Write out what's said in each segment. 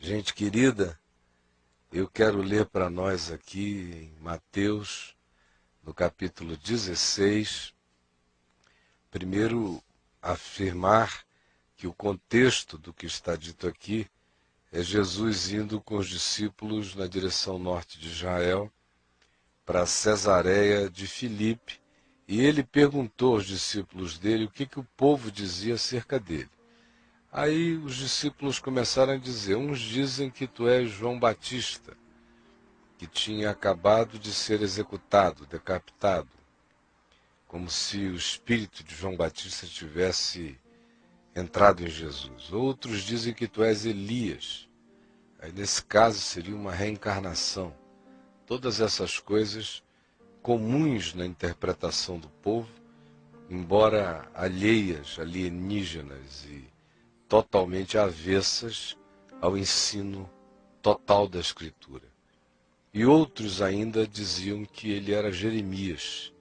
Gente querida, eu quero ler para nós aqui em Mateus, no capítulo 16, primeiro afirmar que o contexto do que está dito aqui é Jesus indo com os discípulos na direção norte de Israel, para Cesareia de Filipe, e ele perguntou aos discípulos dele o que o povo dizia acerca dele. Aí os discípulos começaram a dizer: uns dizem que tu és João Batista, que tinha acabado de ser executado, decapitado, como se o espírito de João Batista tivesse entrado em Jesus. Outros dizem que tu és Elias. Aí nesse caso seria uma reencarnação. Todas essas coisas comuns na interpretação do povo, embora alheias, alienígenas e totalmente avessas ao ensino total da Escritura. E outros ainda diziam que ele era Jeremias,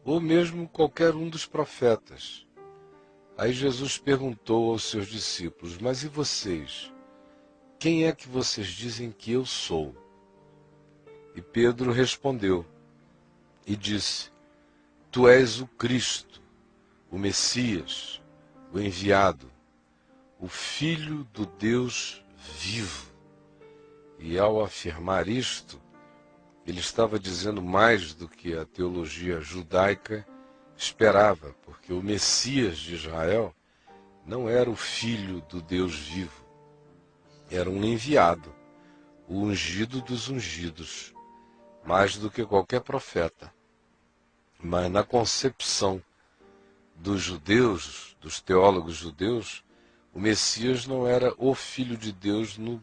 ou mesmo qualquer um dos profetas. Aí Jesus perguntou aos seus discípulos: mas e vocês? Quem é que vocês dizem que eu sou? E Pedro respondeu e disse: tu és o Cristo, o Messias, o enviado, o Filho do Deus vivo. E ao afirmar isto, ele estava dizendo mais do que a teologia judaica esperava, porque o Messias de Israel não era o Filho do Deus vivo, era um enviado, o ungido dos ungidos, mais do que qualquer profeta. Mas na concepção dos judeus, dos teólogos judeus, o Messias não era o Filho de Deus no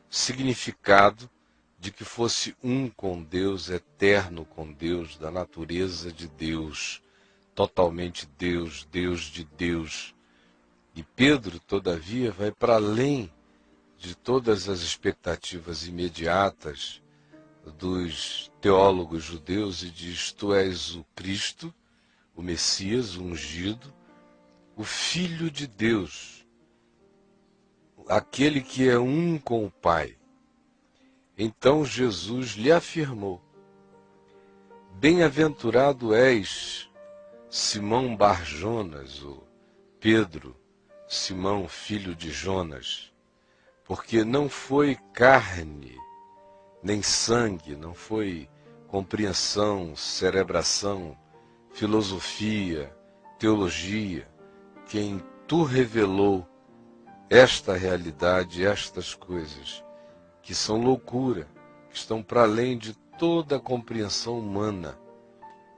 significado de que fosse um com Deus, eterno com Deus, da natureza de Deus, totalmente Deus, Deus de Deus. E Pedro, todavia, vai para além de todas as expectativas imediatas dos teólogos judeus e diz: tu és o Cristo, o Messias, o ungido, o Filho de Deus, aquele que é um com o Pai. Então Jesus lhe afirmou: bem-aventurado és, Simão Bar-Jonas, ou Pedro, Simão, filho de Jonas, porque não foi carne nem sangue, não foi compreensão, cerebração, filosofia, teologia, quem tu revelou esta realidade, estas coisas, que são loucura, que estão para além de toda a compreensão humana.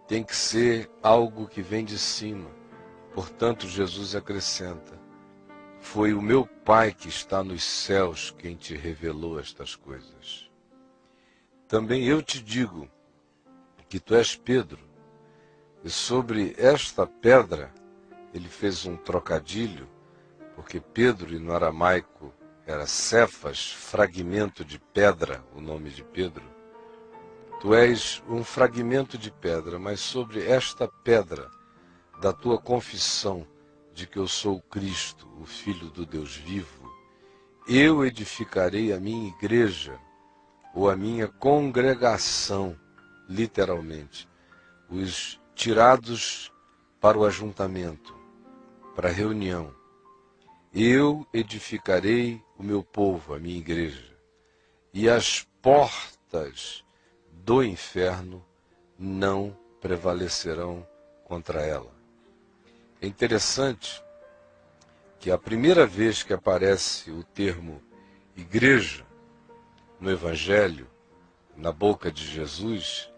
Tem que ser algo que vem de cima. Portanto, Jesus acrescenta: foi o meu Pai que está nos céus quem te revelou estas coisas. Também eu te digo que tu és Pedro, e sobre esta pedra, ele fez um trocadilho, porque Pedro, no aramaico, era Cefas, fragmento de pedra, o nome de Pedro. Tu és um fragmento de pedra, mas sobre esta pedra da tua confissão de que eu sou o Cristo, o Filho do Deus vivo, eu edificarei a minha igreja, ou a minha congregação, literalmente, os tirados para o ajuntamento, para a reunião. Eu edificarei o meu povo, a minha igreja, e as portas do inferno não prevalecerão contra ela. É interessante que a primeira vez que aparece o termo igreja no Evangelho, na boca de Jesus,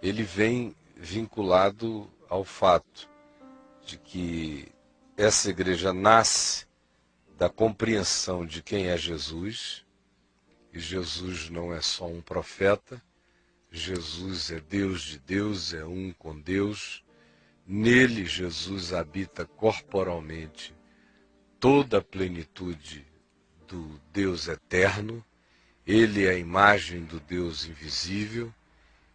ele vem vinculado ao fato de que essa igreja nasce da compreensão de quem é Jesus, e Jesus não é só um profeta, Jesus é Deus de Deus, é um com Deus. Nele Jesus habita corporalmente toda a plenitude do Deus eterno. Ele é a imagem do Deus invisível.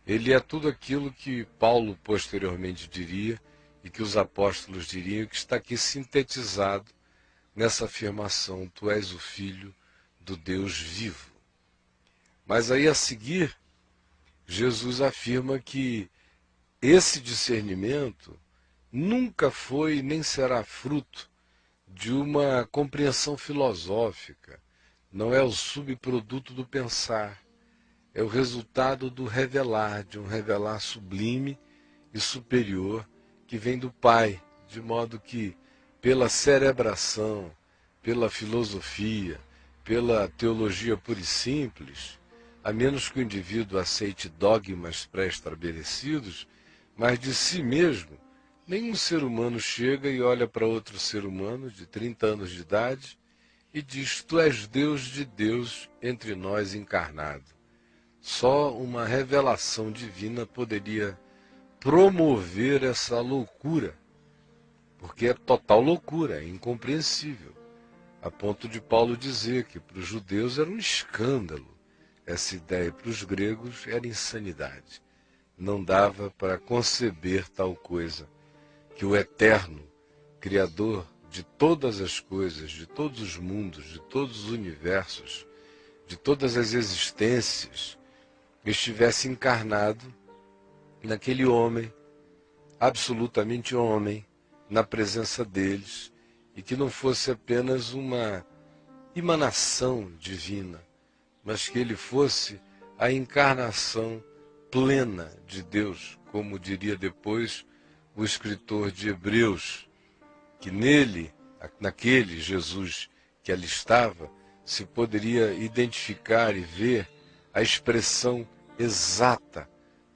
Ele é tudo aquilo que Paulo posteriormente diria e que os apóstolos diriam, que está aqui sintetizado nessa afirmação: tu és o Filho do Deus vivo. Mas aí a seguir, Jesus afirma que esse discernimento nunca foi nem será fruto de uma compreensão filosófica, não é o subproduto do pensar, é o resultado do revelar, de um revelar sublime e superior que vem do Pai, de modo que, pela cerebração, pela filosofia, pela teologia pura e simples, a menos que o indivíduo aceite dogmas pré-estabelecidos, mas de si mesmo, nenhum ser humano chega e olha para outro ser humano de 30 anos de idade e diz: tu és Deus de Deus entre nós encarnado. Só uma revelação divina poderia promover essa loucura, porque é total loucura, é incompreensível, a ponto de Paulo dizer que para os judeus era um escândalo essa ideia, para os gregos era insanidade. Não dava para conceber tal coisa, que o eterno, Criador de todas as coisas, de todos os mundos, de todos os universos, de todas as existências, estivesse encarnado naquele homem, absolutamente homem, na presença deles, e que não fosse apenas uma emanação divina, mas que ele fosse a encarnação plena de Deus, como diria depois o escritor de Hebreus, que nele, naquele Jesus que ali estava, se poderia identificar e ver a expressão exata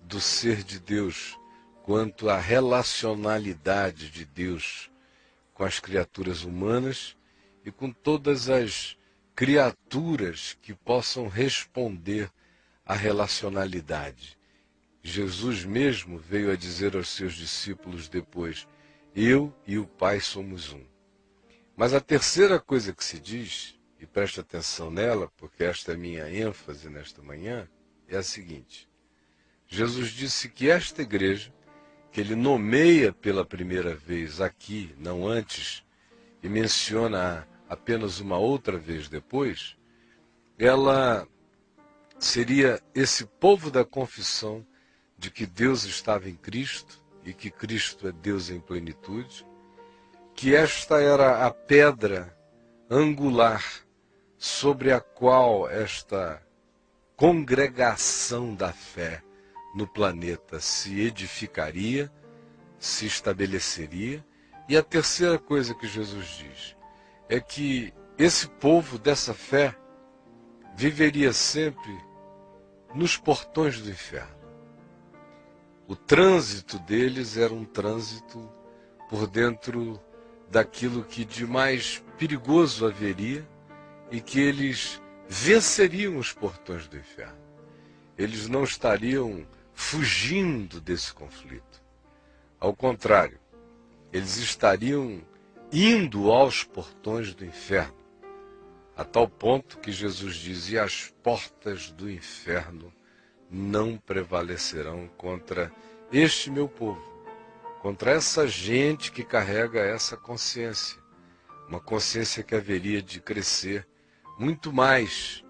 do ser de Deus, quanto à relacionalidade de Deus com as criaturas humanas e com todas as criaturas que possam responder à relacionalidade. Jesus mesmo veio a dizer aos seus discípulos depois: eu e o Pai somos um. Mas a terceira coisa que se diz, e preste atenção nela, porque esta é a minha ênfase nesta manhã, é a seguinte: Jesus disse que esta igreja, que ele nomeia pela primeira vez aqui, não antes, e menciona apenas uma outra vez depois, ela seria esse povo da confissão de que Deus estava em Cristo e que Cristo é Deus em plenitude, que esta era a pedra angular sobre a qual esta congregação da fé no planeta se edificaria, se estabeleceria. E a terceira coisa que Jesus diz é que esse povo dessa fé viveria sempre nos portões do inferno. O trânsito deles era um trânsito por dentro daquilo que de mais perigoso haveria e que eles venceriam os portões do inferno. Eles não estariam fugindo desse conflito. Ao contrário, eles estariam indo aos portões do inferno, a tal ponto que Jesus dizia: as portas do inferno não prevalecerão contra este meu povo, contra essa gente que carrega essa consciência, uma consciência que haveria de crescer muito mais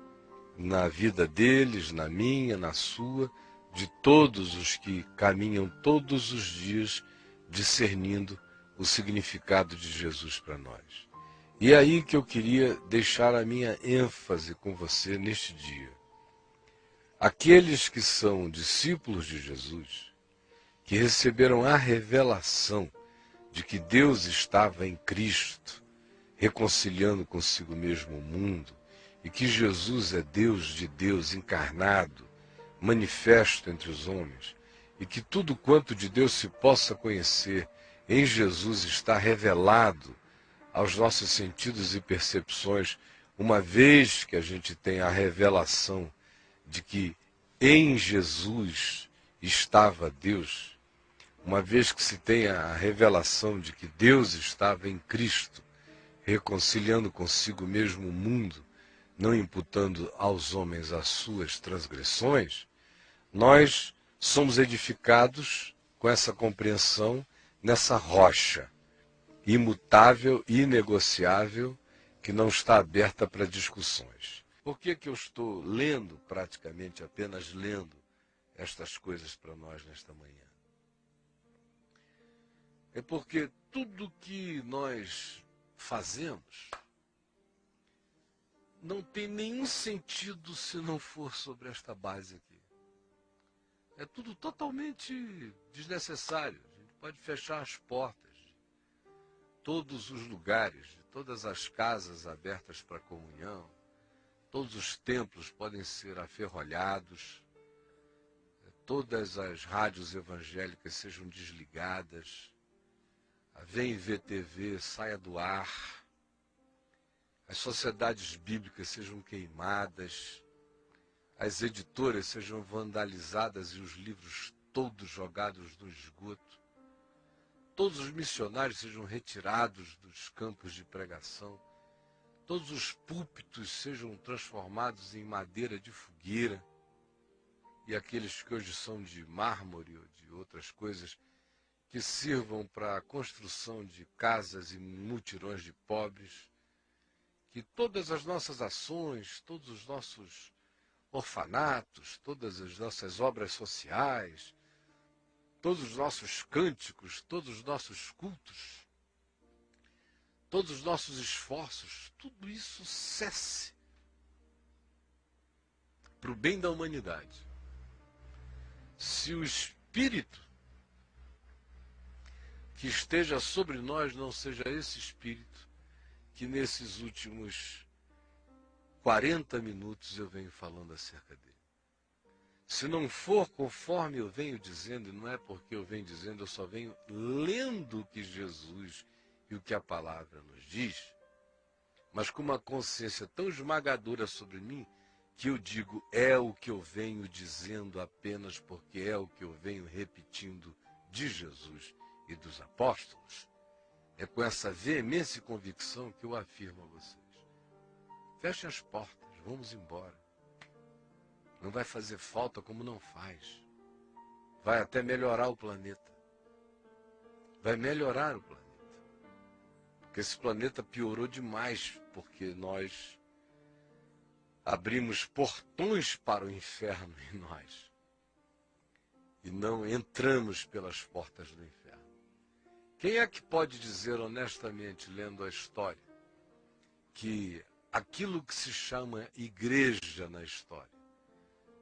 na vida deles, na minha, na sua, de todos os que caminham todos os dias discernindo o significado de Jesus para nós. E é aí que eu queria deixar a minha ênfase com você neste dia. Aqueles que são discípulos de Jesus, que receberam a revelação de que Deus estava em Cristo, reconciliando consigo mesmo o mundo, e que Jesus é Deus de Deus encarnado, manifesto entre os homens, e que tudo quanto de Deus se possa conhecer em Jesus está revelado aos nossos sentidos e percepções, uma vez que a gente tem a revelação de que em Jesus estava Deus, uma vez que se tem a revelação de que Deus estava em Cristo, reconciliando consigo mesmo o mundo, não imputando aos homens as suas transgressões, nós somos edificados com essa compreensão nessa rocha imutável e inegociável que não está aberta para discussões. Por que que eu estou lendo, praticamente apenas lendo, estas coisas para nós nesta manhã? É porque tudo que nós fazemos não tem nenhum sentido se não for sobre esta base aqui. É tudo totalmente desnecessário. A gente pode fechar as portas de todos os lugares, de todas as casas abertas para comunhão. Todos os templos podem ser aferrolhados. Todas as rádios evangélicas sejam desligadas. A VMV-TV saia do ar. As sociedades bíblicas sejam queimadas. As editoras sejam vandalizadas e os livros todos jogados no esgoto. Todos os missionários sejam retirados dos campos de pregação. Todos os púlpitos sejam transformados em madeira de fogueira. E aqueles que hoje são de mármore ou de outras coisas, que sirvam para a construção de casas e mutirões de pobres. Que todas as nossas ações, todos os nossos orfanatos, todas as nossas obras sociais, todos os nossos cânticos, todos os nossos cultos, todos os nossos esforços, tudo isso cesse para o bem da humanidade. Se o Espírito que esteja sobre nós não seja esse Espírito que nesses últimos 40 minutos eu venho falando acerca dele. Se não for conforme eu venho dizendo, e não é porque eu venho dizendo, eu só venho lendo o que Jesus e o que a palavra nos diz, mas com uma consciência tão esmagadora sobre mim, que eu digo, é o que eu venho dizendo apenas porque é o que eu venho repetindo de Jesus e dos apóstolos. É com essa veemência e convicção que eu afirmo a vocês. Fechem as portas, vamos embora. Não vai fazer falta como não faz. Vai até melhorar o planeta. Vai melhorar o planeta. Porque esse planeta piorou demais, porque nós abrimos portões para o inferno em nós. E não entramos pelas portas do inferno. Quem é que pode dizer honestamente, lendo a história, que aquilo que se chama igreja na história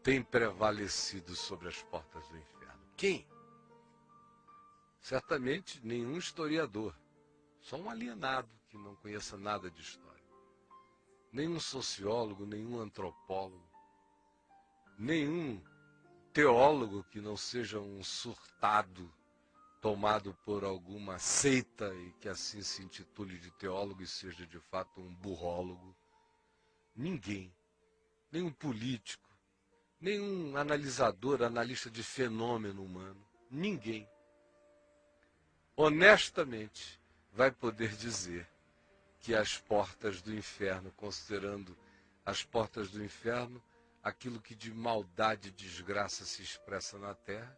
tem prevalecido sobre as portas do inferno? Quem? Certamente nenhum historiador, só um alienado que não conheça nada de história. Nenhum sociólogo, nenhum antropólogo, nenhum teólogo que não seja um surtado tomado por alguma seita e que assim se intitule de teólogo e seja de fato um burrólogo. Ninguém, nenhum político, nenhum analisador, analista de fenômeno humano, ninguém, honestamente, vai poder dizer que as portas do inferno, considerando as portas do inferno, aquilo que de maldade e desgraça se expressa na terra,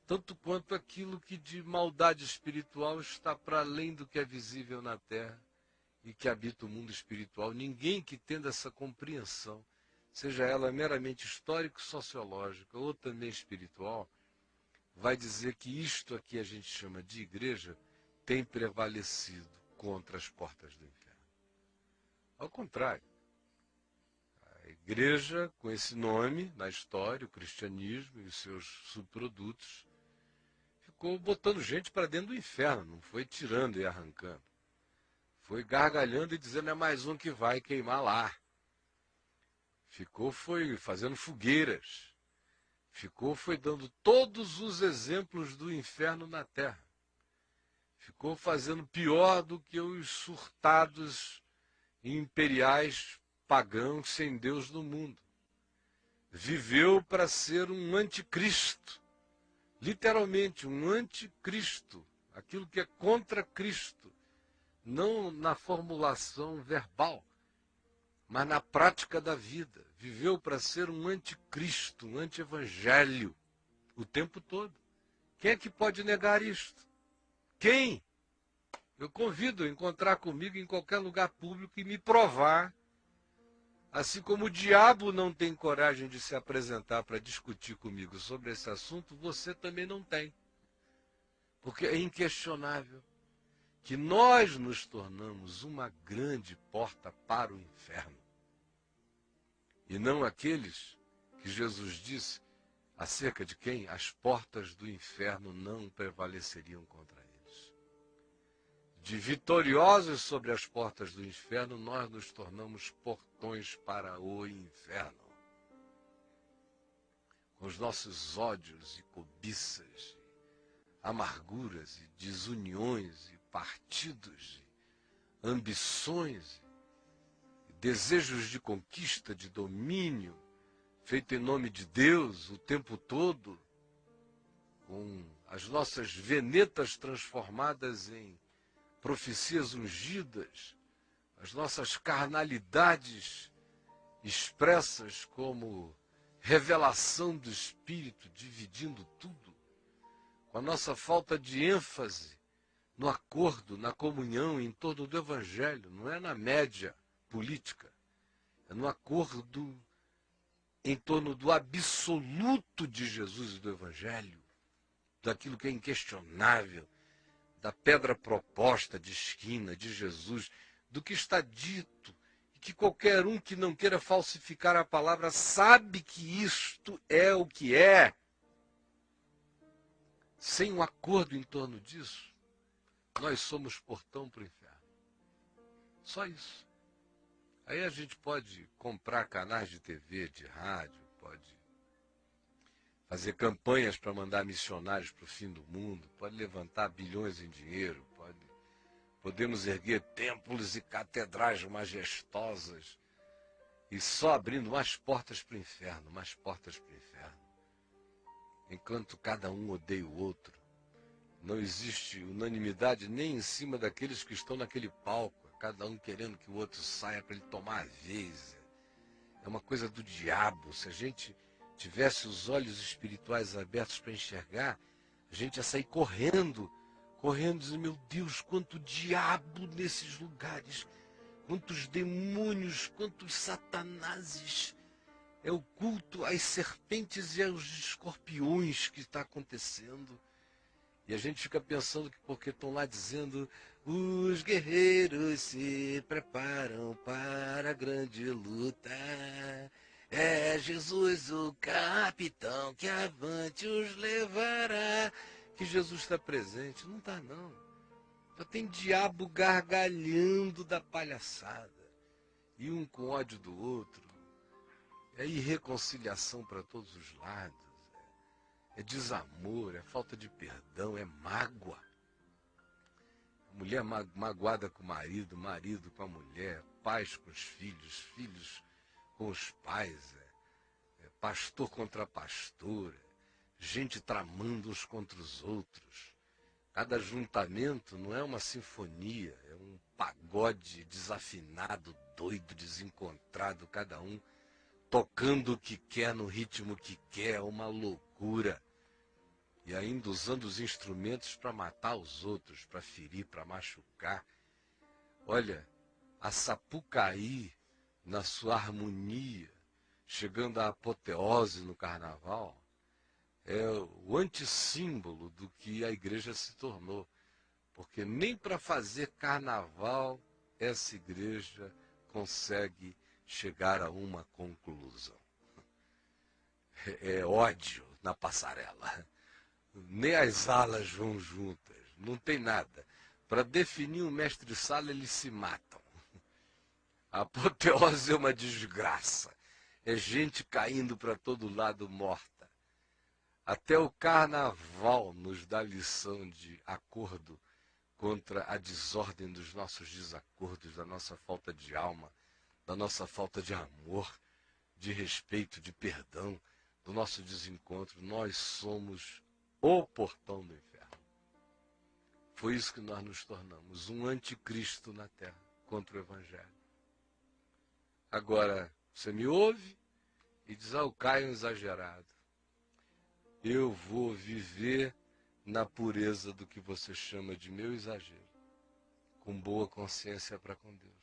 tanto quanto aquilo que de maldade espiritual está para além do que é visível na terra e que habita o mundo espiritual. Ninguém que tendo essa compreensão, seja ela meramente histórico-sociológica ou também espiritual, vai dizer que isto aqui a gente chama de igreja tem prevalecido contra as portas do inferno. Ao contrário, a igreja com esse nome na história, o cristianismo e os seus subprodutos, ficou botando gente para dentro do inferno, não foi tirando e arrancando. Foi gargalhando e dizendo, é mais um que vai queimar lá. Foi fazendo fogueiras. Foi dando todos os exemplos do inferno na terra. Ficou fazendo pior do que os surtados imperiais pagãos sem Deus no mundo. Viveu para ser um anticristo. Literalmente, um anticristo. Aquilo que é contra Cristo. Não na formulação verbal, mas na prática da vida. Viveu para ser um anticristo, um antievangelho, o tempo todo. Quem é que pode negar isto? Quem? Eu convido a encontrar comigo em qualquer lugar público e me provar Assim como o diabo não tem coragem de se apresentar para discutir comigo sobre esse assunto, você também não tem. Porque é inquestionável que nós nos tornamos uma grande porta para o inferno. E não aqueles que Jesus disse acerca de quem as portas do inferno não prevaleceriam contra eles. De vitoriosos sobre as portas do inferno, nós nos tornamos portões para o inferno. Com os nossos ódios e cobiças, amarguras e desuniões e partidos, e ambições, e desejos de conquista, de domínio, feito em nome de Deus o tempo todo, com as nossas venetas transformadas em profecias ungidas, as nossas carnalidades expressas como revelação do Espírito, dividindo tudo, com a nossa falta de ênfase no acordo, na comunhão, em torno do Evangelho, não é na média política, é no acordo em torno do absoluto de Jesus e do Evangelho, daquilo que é inquestionável, da pedra proposta de esquina de Jesus, do que está dito, e que qualquer um que não queira falsificar a palavra sabe que isto é o que é. Sem um acordo em torno disso, nós somos portão para o inferno. Só isso. Aí a gente pode comprar canais de TV, de rádio, pode fazer campanhas para mandar missionários para o fim do mundo, pode levantar bilhões em dinheiro, podemos erguer templos e catedrais majestosas e só abrindo mais portas para o inferno, mais portas para o inferno. Enquanto cada um odeia o outro, não existe unanimidade nem em cima daqueles que estão naquele palco, cada um querendo que o outro saia para ele tomar a vez. É uma coisa do diabo. Se a gente tivesse os olhos espirituais abertos para enxergar, a gente ia sair correndo, dizendo, meu Deus, quanto diabo nesses lugares, quantos demônios, quantos satanases. É o culto às serpentes e aos escorpiões que está acontecendo. E a gente fica pensando que porque estão lá dizendo os guerreiros se preparam para a grande luta. É Jesus o capitão que avante os levará. Que Jesus está presente. Não está não. Só tem diabo gargalhando da palhaçada. E um com ódio do outro. É irreconciliação para todos os lados. É desamor, é falta de perdão, é mágoa. Mulher magoada com o marido com a mulher, pais com os filhos, filhos com os pais, pastor contra pastor, gente tramando uns contra os outros. Cada ajuntamento não é uma sinfonia, é um pagode desafinado, doido, desencontrado, cada um tocando o que quer, no ritmo que quer, uma loucura. E ainda usando os instrumentos para matar os outros, para ferir, para machucar. Olha, a Sapucaí, na sua harmonia, chegando à apoteose no carnaval, é o antissímbolo do que a igreja se tornou. Porque nem para fazer carnaval essa igreja consegue chegar a uma conclusão. É ódio na passarela. Nem as alas vão juntas, não tem nada. Para definir um mestre-sala, eles se matam. A apoteose é uma desgraça. É gente caindo para todo lado morta. Até o carnaval nos dá lição de acordo contra a desordem dos nossos desacordos, da nossa falta de alma, da nossa falta de amor, de respeito, de perdão, do nosso desencontro. Nós somos o portão do inferno. Foi isso que nós nos tornamos, um anticristo na terra, contra o Evangelho. Agora, você me ouve e diz, o Caio é um exagerado. Eu vou viver na pureza do que você chama de meu exagero, com boa consciência para com Deus.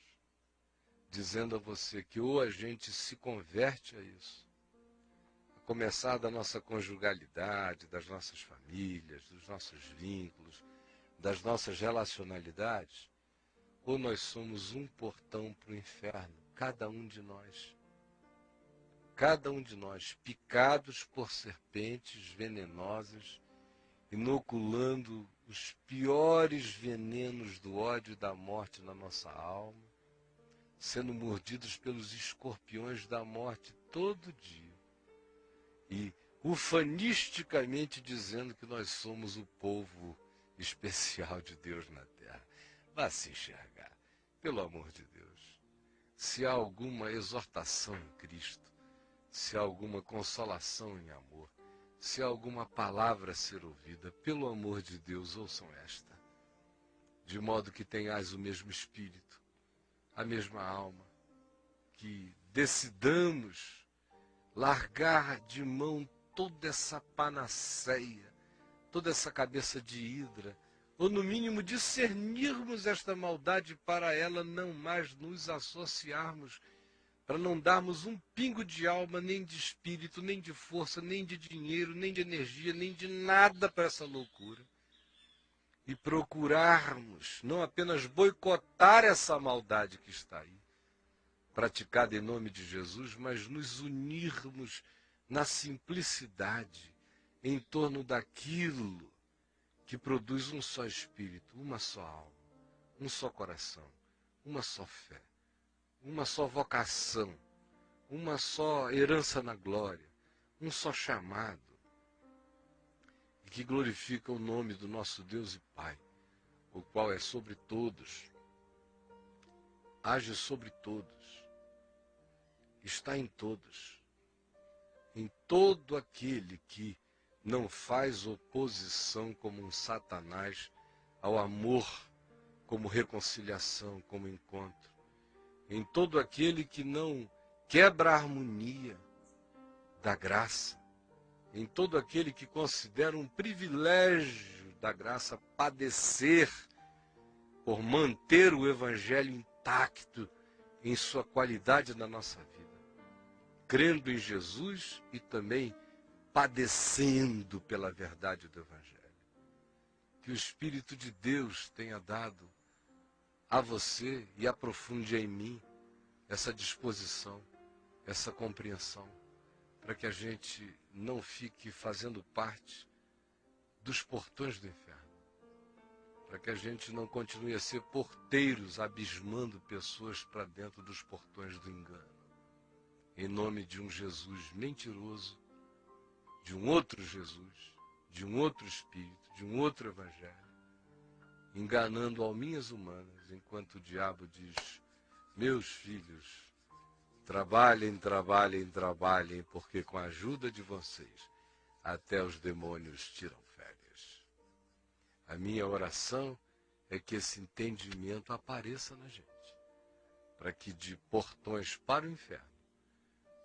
dizendo a você que ou a gente se converte a isso, a começar da nossa conjugalidade, das nossas famílias, dos nossos vínculos, das nossas relacionalidades, ou nós somos um portão para o inferno, cada um de nós. Cada um de nós, picados por serpentes venenosas, inoculando os piores venenos do ódio e da morte na nossa alma, sendo mordidos pelos escorpiões da morte todo dia. E ufanisticamente dizendo que nós somos o povo especial de Deus na terra. Vá se enxergar, pelo amor de Deus. Se há alguma exortação em Cristo, se há alguma consolação em amor, se há alguma palavra a ser ouvida, pelo amor de Deus, ouçam esta. De modo que tenhais o mesmo espírito, a mesma alma, que decidamos largar de mão toda essa panaceia, toda essa cabeça de hidra, ou no mínimo discernirmos esta maldade para ela não mais nos associarmos, para não darmos um pingo de alma, nem de espírito, nem de força, nem de dinheiro, nem de energia, nem de nada para essa loucura. E procurarmos não apenas boicotar essa maldade que está aí, praticada em nome de Jesus, mas nos unirmos na simplicidade em torno daquilo que produz um só espírito, uma só alma, um só coração, uma só fé, uma só vocação, uma só herança na glória, um só chamado, e que glorifica o nome do nosso Deus e Pai, o qual é sobre todos, age sobre todos, está em todos, em todo aquele que não faz oposição como um Satanás ao amor, como reconciliação, como encontro, em todo aquele que não quebra a harmonia da graça, em todo aquele que considera um privilégio da graça padecer por manter o evangelho intacto em sua qualidade na nossa vida, crendo em Jesus e também padecendo pela verdade do evangelho. Que o Espírito de Deus tenha dado a você e aprofunde em mim essa disposição, essa compreensão, para que a gente não fique fazendo parte dos portões do inferno, para que a gente não continue a ser porteiros abismando pessoas para dentro dos portões do engano, em nome de um Jesus mentiroso, de um outro Jesus, de um outro Espírito, de um outro Evangelho, enganando alminhas humanas, enquanto o diabo diz: meus filhos, trabalhem, trabalhem, trabalhem, porque com a ajuda de vocês, até os demônios tiram férias. A minha oração é que esse entendimento apareça na gente, para que de portões para o inferno,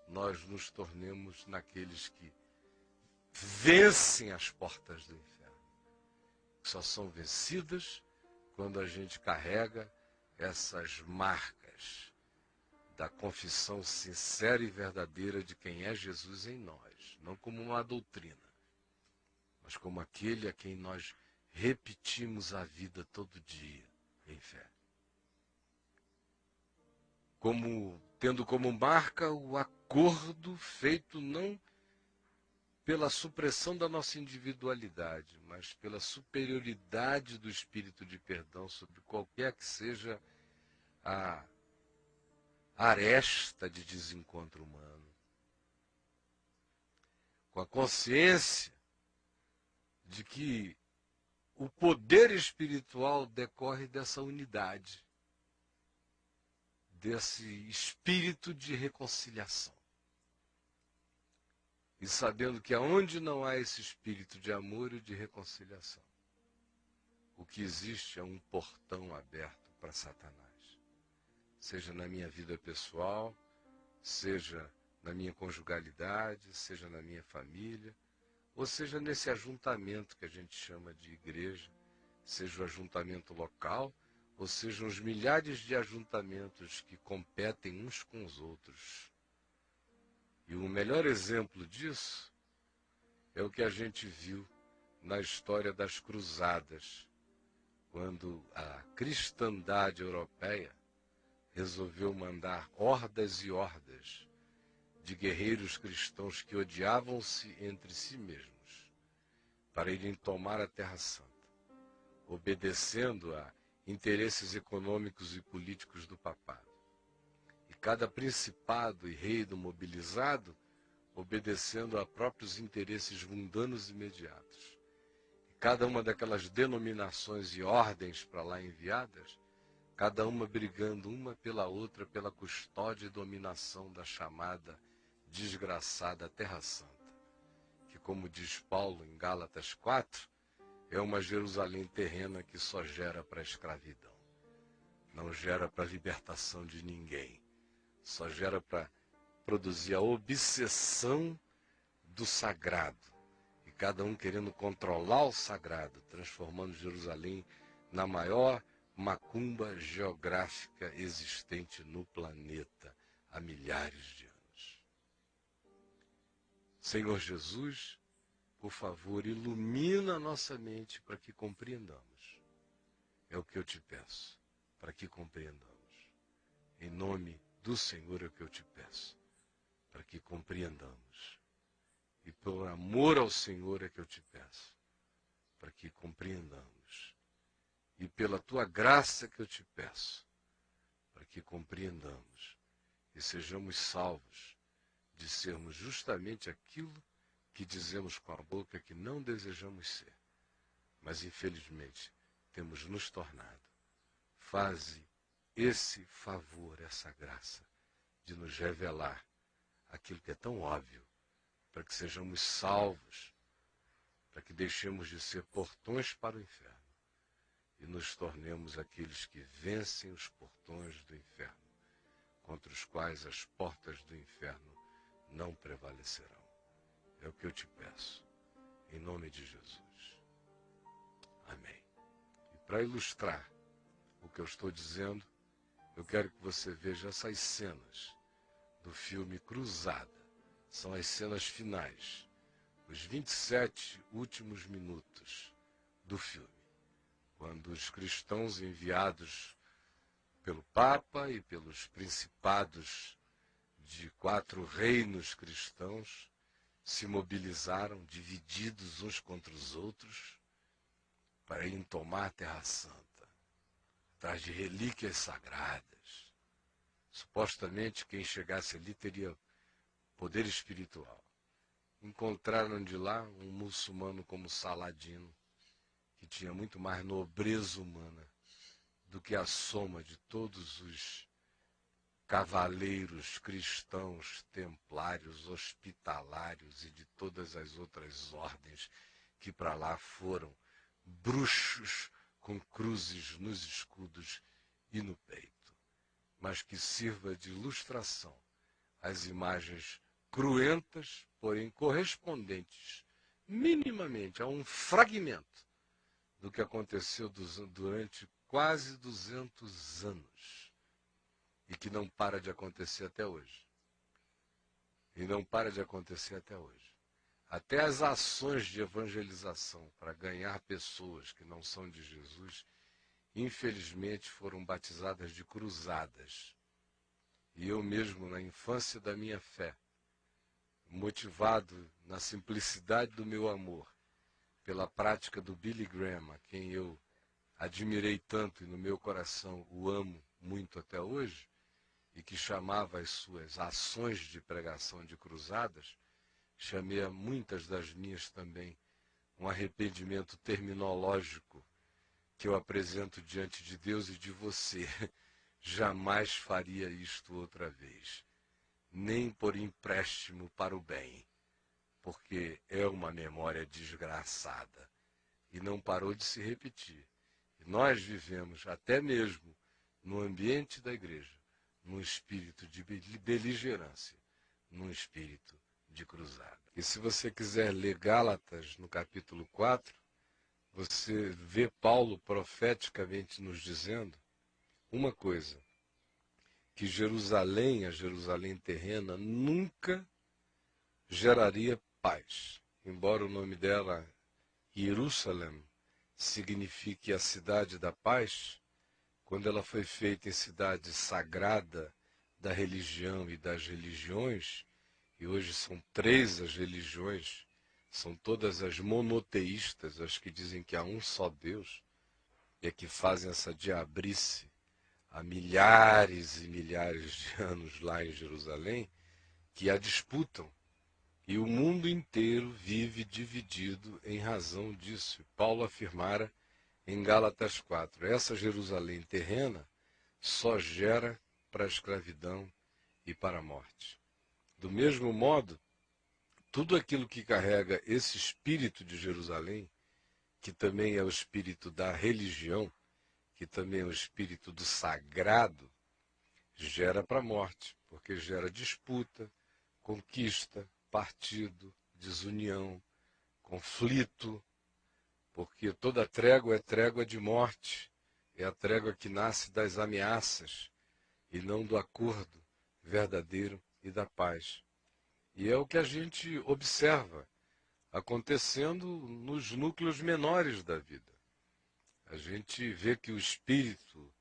nós nos tornemos naqueles que vencem as portas do inferno, que só são vencidas quando a gente carrega essas marcas da confissão sincera e verdadeira de quem é Jesus em nós, não como uma doutrina, mas como aquele a quem nós repetimos a vida todo dia em fé. Tendo como marca o acordo feito não pela supressão da nossa individualidade, mas pela superioridade do espírito de perdão sobre qualquer que seja a aresta de desencontro humano. Com a consciência de que o poder espiritual decorre dessa unidade, desse espírito de reconciliação. E sabendo que aonde não há esse espírito de amor e de reconciliação, o que existe é um portão aberto para Satanás. Seja na minha vida pessoal, seja na minha conjugalidade, seja na minha família, ou seja nesse ajuntamento que a gente chama de igreja, seja o ajuntamento local, ou seja, os milhares de ajuntamentos que competem uns com os outros. E o melhor exemplo disso é o que a gente viu na história das cruzadas, quando a cristandade europeia resolveu mandar hordas e hordas de guerreiros cristãos que odiavam-se entre si mesmos para irem tomar a Terra Santa, obedecendo a interesses econômicos e políticos do papado. E cada principado e reino mobilizado obedecendo a próprios interesses mundanos imediatos. E cada uma daquelas denominações e ordens para lá enviadas, cada uma brigando uma pela outra pela custódia e dominação da chamada desgraçada Terra Santa, que, como diz Paulo em Gálatas 4, é uma Jerusalém terrena que só gera para a escravidão. Não gera para a libertação de ninguém. Só gera para produzir a obsessão do sagrado. E cada um querendo controlar o sagrado, transformando Jerusalém na maior macumba geográfica existente no planeta há milhares de anos. Senhor Jesus, por favor, ilumina a nossa mente para que compreendamos. É o que eu te peço, para que compreendamos. Em nome do Senhor é o que eu te peço, para que compreendamos. E por amor ao Senhor é que eu te peço, para que compreendamos. E pela tua graça que eu te peço, para que compreendamos e sejamos salvos de sermos justamente aquilo que dizemos com a boca que não desejamos ser, mas infelizmente temos nos tornado. Faze esse favor, essa graça, de nos revelar aquilo que é tão óbvio, para que sejamos salvos, para que deixemos de ser portões para o inferno e nos tornemos aqueles que vencem os portões do inferno, contra os quais as portas do inferno não prevalecerão. É o que eu te peço, em nome de Jesus. Amém. E para ilustrar o que eu estou dizendo, eu quero que você veja essas cenas do filme Cruzada. São as cenas finais, os 27 últimos minutos do filme, quando os cristãos enviados pelo Papa e pelos principados de 4 reinos cristãos se mobilizaram, divididos uns contra os outros, para irem tomar a Terra Santa, atrás de relíquias sagradas. Supostamente quem chegasse ali teria poder espiritual. Encontraram de lá um muçulmano como Saladino, que tinha muito mais nobreza humana do que a soma de todos os cavaleiros cristãos, templários, hospitalários e de todas as outras ordens que para lá foram, bruxos com cruzes nos escudos e no peito, mas que sirva de ilustração às imagens cruentas, porém correspondentes minimamente a um fragmento do que aconteceu durante quase 200 anos e que não para de acontecer até hoje. E não para de acontecer até hoje. Até as ações de evangelização para ganhar pessoas que não são de Jesus, infelizmente foram batizadas de cruzadas. E eu mesmo, na infância da minha fé, motivado na simplicidade do meu amor, pela prática do Billy Graham, a quem eu admirei tanto e no meu coração o amo muito até hoje, e que chamava as suas ações de pregação de cruzadas, chamei a muitas das minhas também um arrependimento terminológico que eu apresento diante de Deus e de você. Jamais faria isto outra vez, nem por empréstimo para o bem, porque é uma memória desgraçada e não parou de se repetir. E nós vivemos até mesmo no ambiente da igreja, num espírito de beligerância, num espírito de cruzada. E se você quiser ler Gálatas no capítulo 4, você vê Paulo profeticamente nos dizendo uma coisa, que Jerusalém, a Jerusalém terrena, nunca geraria paz. Embora o nome dela, Jerusalém, signifique a cidade da paz, quando ela foi feita em cidade sagrada da religião e das religiões, e hoje são 3 as religiões, são todas as monoteístas, as que dizem que há um só Deus, e é que fazem essa diabrice há milhares e milhares de anos lá em Jerusalém, que a disputam. E o mundo inteiro vive dividido em razão disso. Paulo afirmara em Gálatas 4, essa Jerusalém terrena só gera para a escravidão e para a morte. Do mesmo modo, tudo aquilo que carrega esse espírito de Jerusalém, que também é o espírito da religião, que também é o espírito do sagrado, gera para a morte, porque gera disputa, conquista, partido, desunião, conflito, porque toda trégua é trégua de morte, é a trégua que nasce das ameaças e não do acordo verdadeiro e da paz. E é o que a gente observa acontecendo nos núcleos menores da vida. A gente vê que o espírito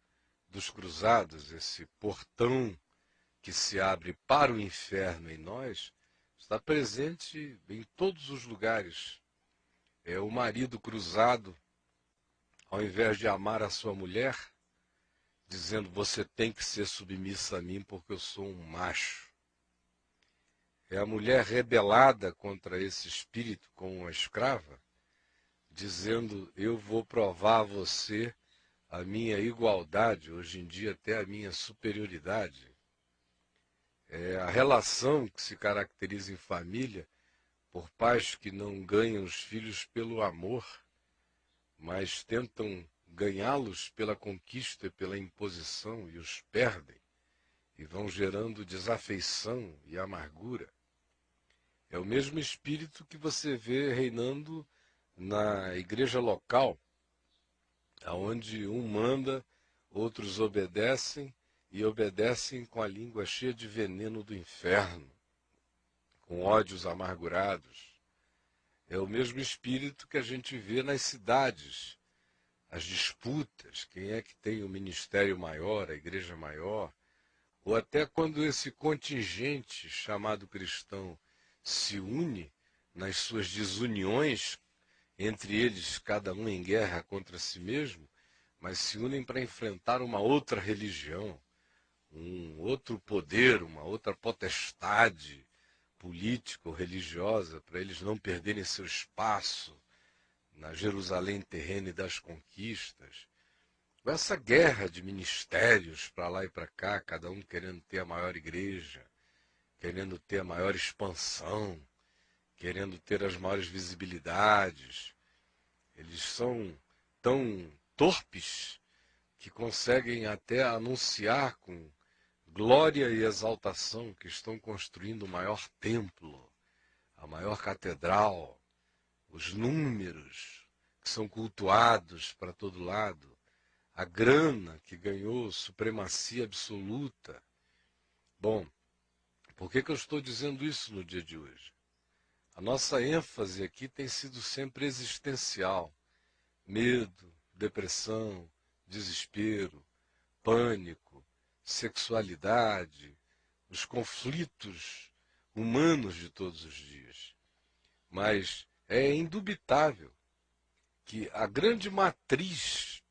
dos cruzados, esse portão que se abre para o inferno em nós, está presente em todos os lugares. É o marido cruzado, ao invés de amar a sua mulher, dizendo: você tem que ser submissa a mim porque eu sou um macho. É a mulher rebelada contra esse espírito como uma escrava, dizendo: eu vou provar a você a minha igualdade, hoje em dia até a minha superioridade. É a relação que se caracteriza em família por pais que não ganham os filhos pelo amor, mas tentam ganhá-los pela conquista e pela imposição e os perdem e vão gerando desafeição e amargura. É o mesmo espírito que você vê reinando na igreja local, aonde um manda, outros obedecem e obedecem com a língua cheia de veneno do inferno, com ódios amargurados. É o mesmo espírito que a gente vê nas cidades, as disputas, quem é que tem o ministério maior, a igreja maior, ou até quando esse contingente chamado cristão se une nas suas desuniões, entre eles cada um em guerra contra si mesmo, mas se unem para enfrentar uma outra religião, um outro poder, uma outra potestade política ou religiosa, para eles não perderem seu espaço na Jerusalém terrena e das conquistas. Essa guerra de ministérios para lá e para cá, cada um querendo ter a maior igreja, querendo ter a maior expansão, querendo ter as maiores visibilidades. Eles são tão torpes que conseguem até anunciar com glória e exaltação que estão construindo o maior templo, a maior catedral, os números que são cultuados para todo lado, a grana que ganhou supremacia absoluta. Bom, por que eu estou dizendo isso no dia de hoje? A nossa ênfase aqui tem sido sempre existencial. Medo, depressão, desespero, pânico, sexualidade, os conflitos humanos de todos os dias. Mas é indubitável que a grande matriz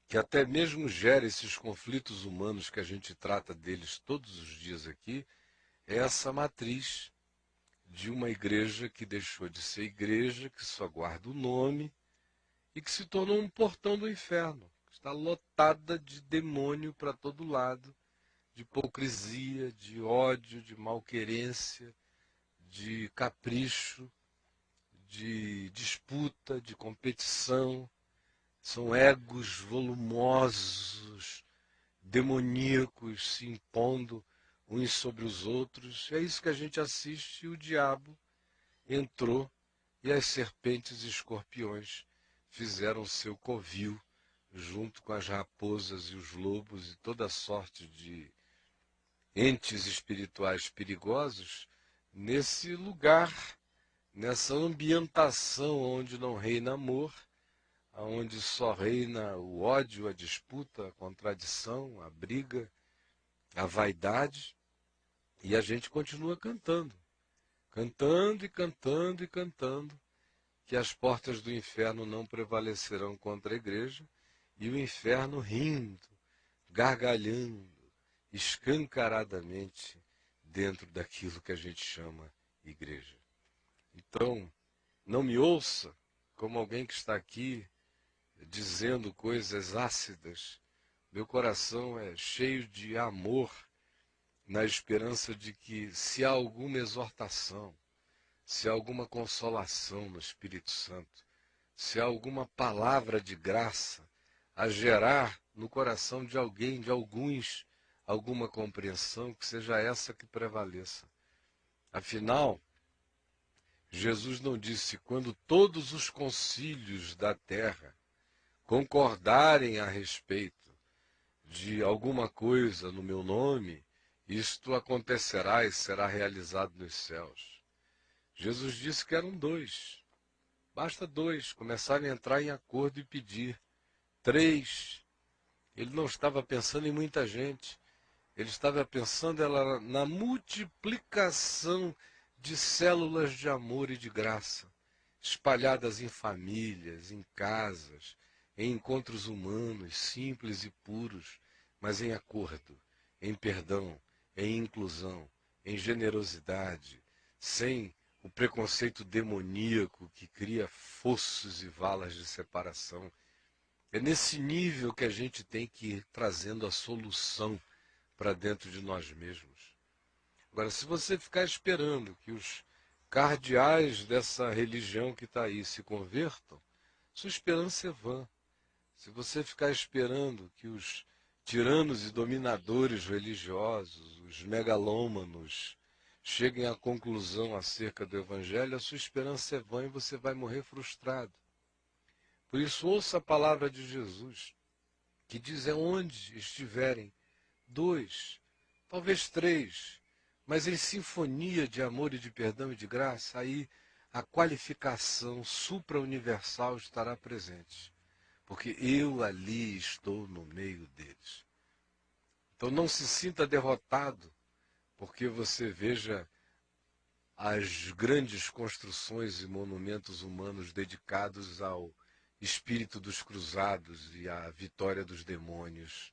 que até mesmo gera esses conflitos humanos que a gente trata deles todos os dias aqui, é essa matriz de uma igreja que deixou de ser igreja, que só guarda o nome e que se tornou um portão do inferno, que está lotada de demônio para todo lado, de hipocrisia, de ódio, de malquerência, de capricho, de disputa, de competição. São egos volumosos, demoníacos, se impondo uns sobre os outros. É isso que a gente assiste, e o diabo entrou e as serpentes e escorpiões fizeram seu covil junto com as raposas e os lobos e toda sorte de entes espirituais perigosos, nesse lugar, nessa ambientação onde não reina amor, onde só reina o ódio, a disputa, a contradição, a briga, a vaidade, e a gente continua cantando, cantando e cantando e cantando, que as portas do inferno não prevalecerão contra a igreja, e o inferno rindo, gargalhando, escancaradamente dentro daquilo que a gente chama igreja. Então, não me ouça como alguém que está aqui dizendo coisas ácidas. Meu coração é cheio de amor, na esperança de que, se há alguma exortação, se há alguma consolação no Espírito Santo, se há alguma palavra de graça a gerar no coração de alguém, de alguns, alguma compreensão, que seja essa que prevaleça. Afinal, Jesus não disse: quando todos os concílios da terra concordarem a respeito de alguma coisa no meu nome, isto acontecerá e será realizado nos céus. Jesus disse que eram dois. Basta dois começarem a entrar em acordo e pedir. Três. Ele não estava pensando em muita gente. Ele estava pensando na multiplicação de células de amor e de graça, espalhadas em famílias, em casas, em encontros humanos, simples e puros, mas em acordo, em perdão, em inclusão, em generosidade, sem o preconceito demoníaco que cria fossos e valas de separação. É nesse nível que a gente tem que ir trazendo a solução para dentro de nós mesmos. Agora, se você ficar esperando que os cardeais dessa religião que está aí se convertam, sua esperança é vã. Se você ficar esperando que os tiranos e dominadores religiosos, os megalômanos, cheguem à conclusão acerca do Evangelho, a sua esperança é vã e você vai morrer frustrado. Por isso, ouça a palavra de Jesus, que diz: onde estiverem dois, talvez três, mas em sinfonia de amor e de perdão e de graça, aí a qualificação supra-universal estará presente, porque eu ali estou no meio deles. Então não se sinta derrotado, porque você veja as grandes construções e monumentos humanos dedicados ao espírito dos cruzados e à vitória dos demônios.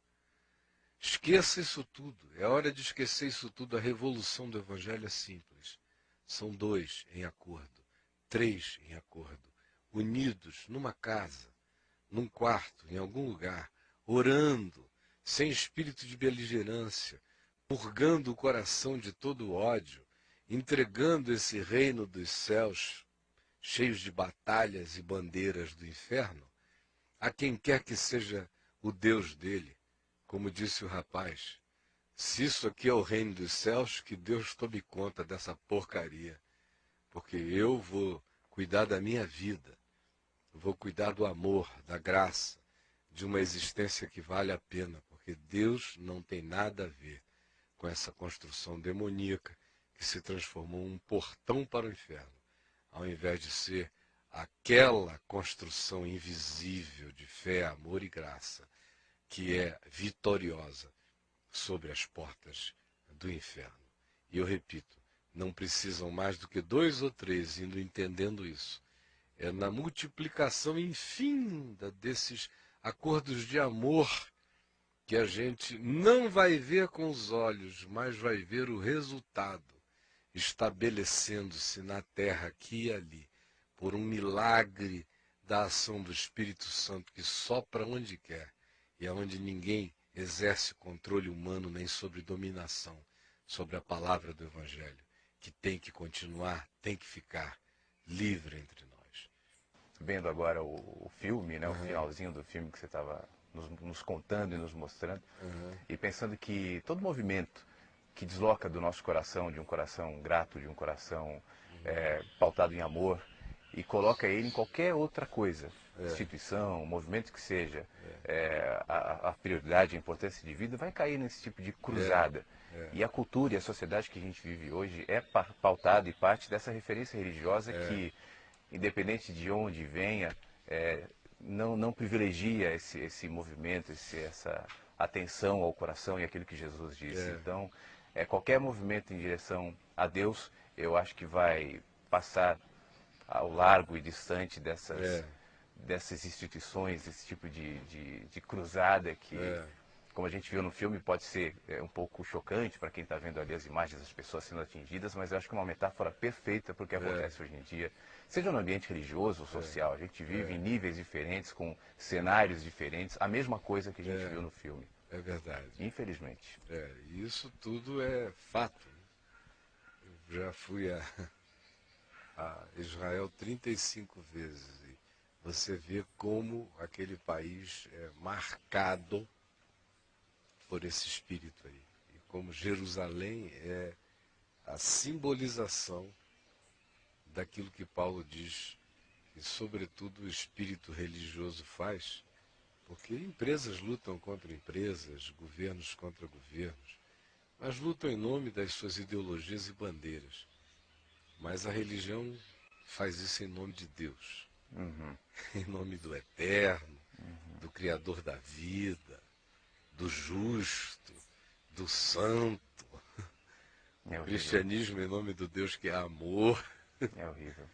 Esqueça isso tudo. É hora de esquecer isso tudo. A revolução do Evangelho é simples. São dois em acordo, três em acordo, unidos numa casa, num quarto, em algum lugar, orando, sem espírito de beligerância, purgando o coração de todo ódio, entregando esse reino dos céus, cheios de batalhas e bandeiras do inferno, a quem quer que seja o Deus dele. Como disse o rapaz, se isso aqui é o reino dos céus, que Deus tome conta dessa porcaria, porque eu vou cuidar da minha vida, vou cuidar do amor, da graça, de uma existência que vale a pena, porque Deus não tem nada a ver com essa construção demoníaca que se transformou em um portão para o inferno, ao invés de ser aquela construção invisível de fé, amor e graça, que é vitoriosa sobre as portas do inferno. E eu repito, não precisam mais do que dois ou três indo entendendo isso. É na multiplicação infinda desses acordos de amor que a gente não vai ver com os olhos, mas vai ver o resultado estabelecendo-se na terra aqui e ali, por um milagre da ação do Espírito Santo que sopra onde quer e aonde ninguém exerce controle humano nem sobre dominação sobre a palavra do Evangelho, que tem que continuar, tem que ficar livre entre nós. Vendo agora o filme, né, o finalzinho do filme que você estava nos contando e nos mostrando, e pensando que todo movimento que desloca do nosso coração, de um coração grato, de um coração pautado em amor, e coloca ele em qualquer outra coisa, instituição, movimento que seja, a prioridade, a importância de vida, vai cair nesse tipo de cruzada. E a cultura e a sociedade que a gente vive hoje é pautada e parte dessa referência religiosa que, independente de onde venha, não privilegia esse movimento, essa atenção ao coração e aquilo que Jesus disse. Então, qualquer movimento em direção a Deus, eu acho que vai passar ao largo e distante dessas instituições, esse tipo de cruzada que, como a gente viu no filme, pode ser um pouco chocante para quem está vendo ali as imagens das pessoas sendo atingidas, mas eu acho que é uma metáfora perfeita para o que acontece hoje em dia, seja no ambiente religioso ou social. A gente vive em níveis diferentes, com cenários diferentes, a mesma coisa que a gente viu no filme. É verdade. Infelizmente. E isso tudo é fato. Eu já fui a Israel 35 vezes. E você vê como aquele país é marcado por esse espírito aí. E como Jerusalém é a simbolização daquilo que Paulo diz, e sobretudo o espírito religioso faz, porque empresas lutam contra empresas, governos contra governos, mas lutam em nome das suas ideologias e bandeiras. Mas a religião faz isso em nome de Deus, em nome do Eterno, do Criador da vida, do justo, do santo. É O horrível. cristianismo em nome do Deus que é amor. É horrível.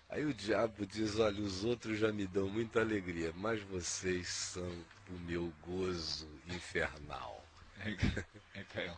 Aí o diabo diz, olha, os outros já me dão muita alegria, mas vocês são o meu gozo infernal. Caio,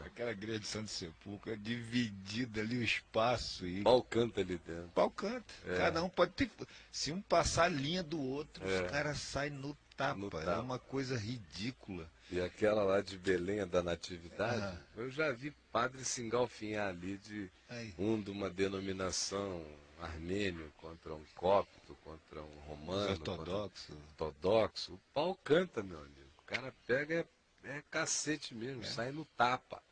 aquela igreja de Santo Sepulcro é dividida ali o espaço e O pau canta ali dentro. pau canta. Cada um pode ter. Se um passar a linha do outro, os caras saem no tapa. No É tapa. uma coisa ridícula. E aquela lá de Belém, a da Natividade, eu já vi padre se engalfinhar ali de de uma denominação armênio contra um copto, contra um romano, Os ortodoxos. contra um ortodoxo. O pau canta, meu amigo. O cara pega, é cacete mesmo, sai no tapa.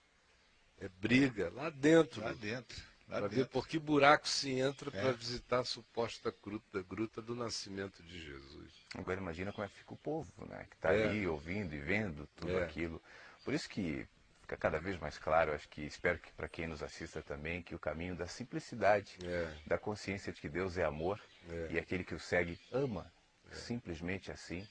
É briga lá dentro. Lá dentro. Lá Para ver dentro. por que buraco se entra para visitar a suposta gruta do nascimento de Jesus. Agora imagina como é que fica o povo, né? Que está ali ouvindo e vendo tudo aquilo. Por isso que fica cada vez mais claro, acho que espero que para quem nos assista também, que o caminho da simplicidade, da consciência de que Deus é amor e aquele que o segue ama, simplesmente assim,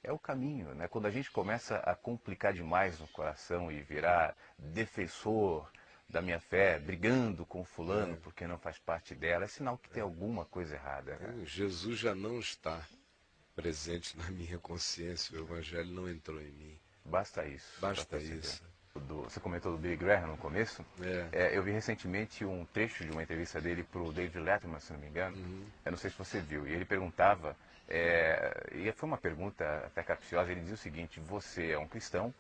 é o caminho, né? Quando a gente começa a complicar demais no coração e virar defensor da minha fé, brigando com fulano porque não faz parte dela, é sinal que tem alguma coisa errada, né? Jesus já não está presente na minha consciência, o Evangelho não entrou em mim. Basta isso. Basta isso. Você comentou do Billy Graham no começo. Eu vi recentemente um trecho de uma entrevista dele para o David Letterman, se não me engano. Eu não sei se você viu. E ele perguntava, e foi uma pergunta até capciosa, ele dizia o seguinte: você é um cristão,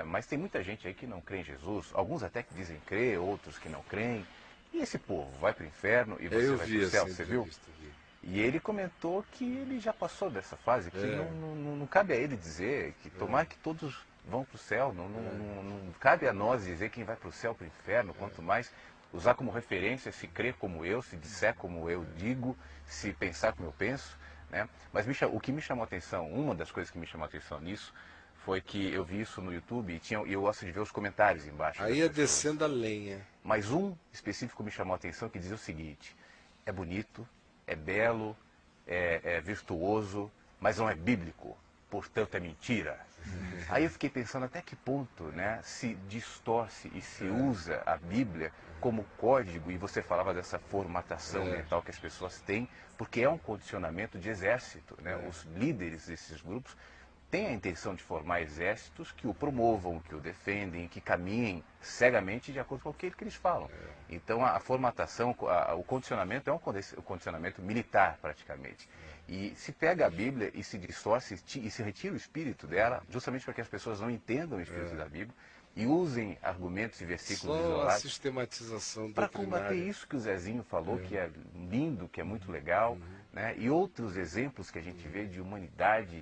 mas tem muita gente aí que não crê em Jesus, alguns até que dizem crer, outros que não creem. E esse povo vai para o inferno e você vai para o céu, você viu? E ele comentou que ele já passou dessa fase, que não cabe a ele dizer, que tomara que todos vão para o céu, não cabe a nós dizer quem vai para o céu, para o inferno, quanto mais usar como referência se crer como eu, se disser como eu digo, se pensar como eu penso, né? Mas o que me chamou a atenção, uma das coisas que me chamou a atenção nisso, foi que eu vi isso no YouTube e eu gosto de ver os comentários embaixo. Aí é descendo a lenha. Mas um específico me chamou a atenção que dizia o seguinte: é bonito, é belo, é virtuoso, mas não é bíblico, portanto é mentira. Aí eu fiquei pensando até que ponto, né, se distorce e se usa a Bíblia como código, e você falava dessa formatação mental que as pessoas têm, porque é um condicionamento de exército, né? Os líderes desses grupos têm a intenção de formar exércitos que o promovam, que o defendem, que caminhem cegamente de acordo com aquilo que eles falam. Então a formatação, o condicionamento é um condicionamento militar praticamente. E se pega a Bíblia e se distorce e se retira o espírito dela, justamente para que as pessoas não entendam o espírito da Bíblia e usem argumentos e versículos Só a isolados sistematização para combater doutrinária. isso que o Zezinho falou, que é lindo, que é muito legal, né? E outros exemplos que a gente vê de humanidade,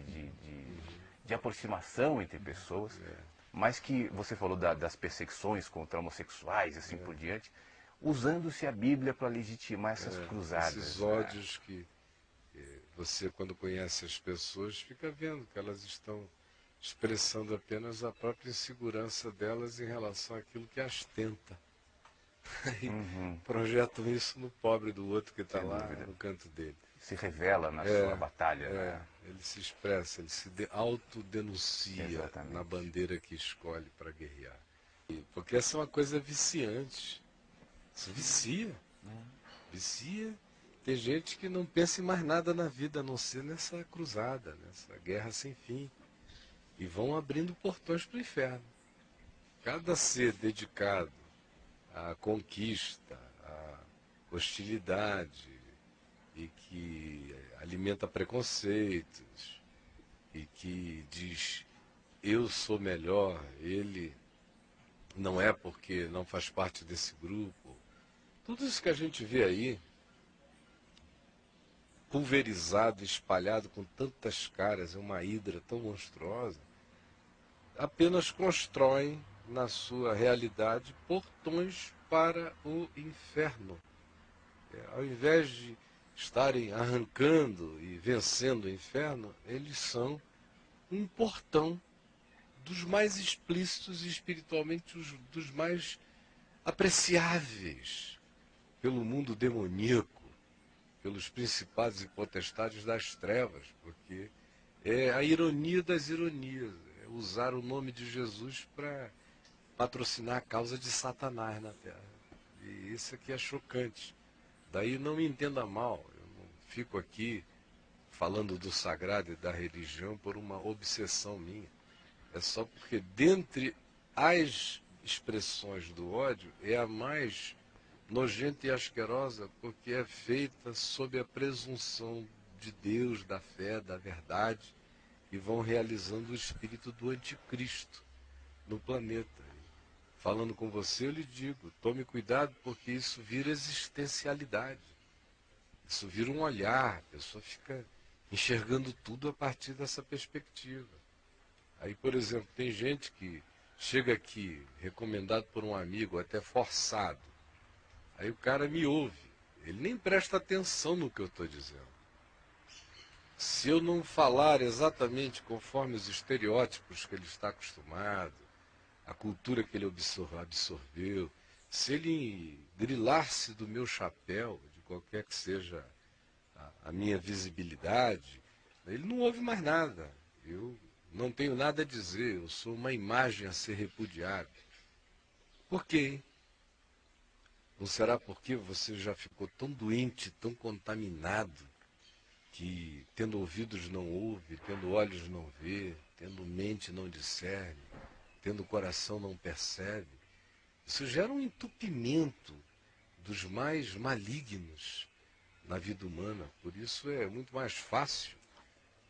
de aproximação entre pessoas, mas que você falou das perseguições contra homossexuais e assim por diante. usando-se a Bíblia para legitimar essas cruzadas. Esses ódios que você, quando conhece as pessoas, fica vendo que elas estão expressando apenas a própria insegurança delas em relação àquilo que as tenta. Aí projetam isso no pobre do outro que está lá no canto dele. Se revela na sua batalha. Né? Ele se expressa, ele se autodenuncia na bandeira que escolhe para guerrear. Porque essa é uma coisa viciante. Isso vicia. Vicia. Tem gente que não pensa em mais nada na vida, a não ser nessa cruzada, nessa guerra sem fim. E vão abrindo portões para o inferno. Cada ser dedicado à conquista, à hostilidade, e que alimenta preconceitos, e que diz, eu sou melhor, ele não é porque não faz parte desse grupo. Tudo isso que a gente vê aí, pulverizado, espalhado com tantas caras, é uma hidra tão monstruosa, apenas constroem na sua realidade portões para o inferno. Ao invés de estarem arrancando e vencendo o inferno, eles são um portão dos mais explícitos e espiritualmente dos mais apreciáveis pelo mundo demoníaco, pelos principados e potestades das trevas, porque é a ironia das ironias, é usar o nome de Jesus para patrocinar a causa de Satanás na Terra. E isso aqui é chocante. Daí não me entenda mal, eu não fico aqui falando do sagrado e da religião por uma obsessão minha. É só porque dentre as expressões do ódio é a mais nojenta e asquerosa, porque é feita sob a presunção de Deus, da fé, da verdade, e vão realizando o espírito do anticristo no planeta. Falando com você, eu lhe digo, tome cuidado, porque isso vira existencialidade. Isso vira um olhar, a pessoa fica enxergando tudo a partir dessa perspectiva. Aí, por exemplo, tem gente que chega aqui, recomendado por um amigo, até forçado. Aí o cara me ouve, ele nem presta atenção no que eu estou dizendo. Se eu não falar exatamente conforme os estereótipos que ele está acostumado, a cultura que ele absorveu, se ele grilar-se do meu chapéu, de qualquer que seja a minha visibilidade, ele não ouve mais nada. Eu não tenho nada a dizer, eu sou uma imagem a ser repudiada. Por quê? Não será porque você já ficou tão doente, tão contaminado, que tendo ouvidos não ouve, tendo olhos não vê, tendo mente não discerne, tendo coração não percebe? Isso gera um entupimento dos mais malignos na vida humana. Por isso é muito mais fácil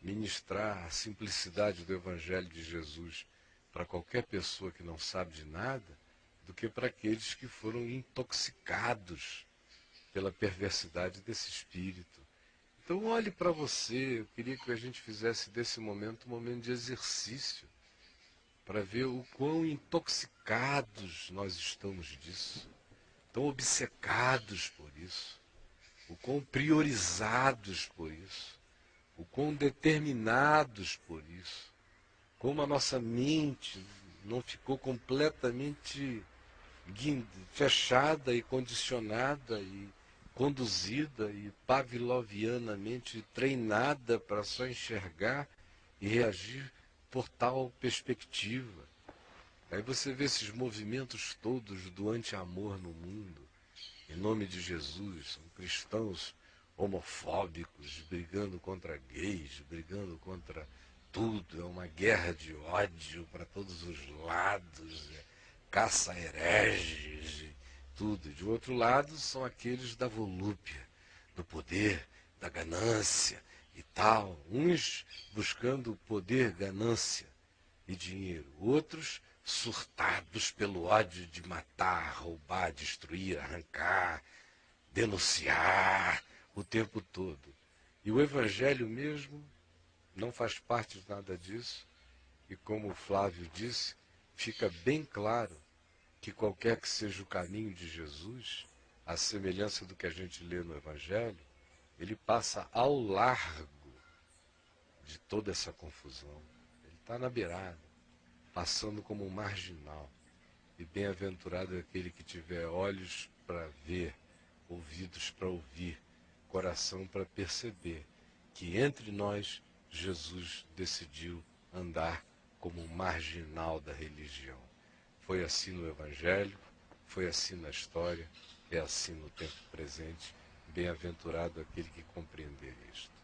ministrar a simplicidade do Evangelho de Jesus para qualquer pessoa que não sabe de nada, do que para aqueles que foram intoxicados pela perversidade desse espírito. Então olhe para você, eu queria que a gente fizesse desse momento um momento de exercício, para ver o quão intoxicados nós estamos disso, tão obcecados por isso, o quão priorizados por isso, o quão determinados por isso, como a nossa mente não ficou completamente fechada e condicionada e conduzida e pavlovianamente treinada para só enxergar e reagir por tal perspectiva. Aí você vê esses movimentos todos do anti-amor no mundo, em nome de Jesus, são cristãos homofóbicos, brigando contra gays, brigando contra tudo, é uma guerra de ódio para todos os lados, caça a hereges, tudo. De outro lado, são aqueles da volúpia, do poder, da ganância e tal. Uns buscando poder, ganância e dinheiro. Outros surtados pelo ódio de matar, roubar, destruir, arrancar, denunciar o tempo todo. E o Evangelho mesmo não faz parte de nada disso. E como o Flávio disse, fica bem claro que qualquer que seja o caminho de Jesus, à semelhança do que a gente lê no Evangelho, ele passa ao largo de toda essa confusão. Ele está na beirada, passando como um marginal. E bem-aventurado é aquele que tiver olhos para ver, ouvidos para ouvir, coração para perceber que entre nós Jesus decidiu andar como um marginal da religião. Foi assim no Evangelho, foi assim na história, é assim no tempo presente. Bem-aventurado aquele que compreender isto.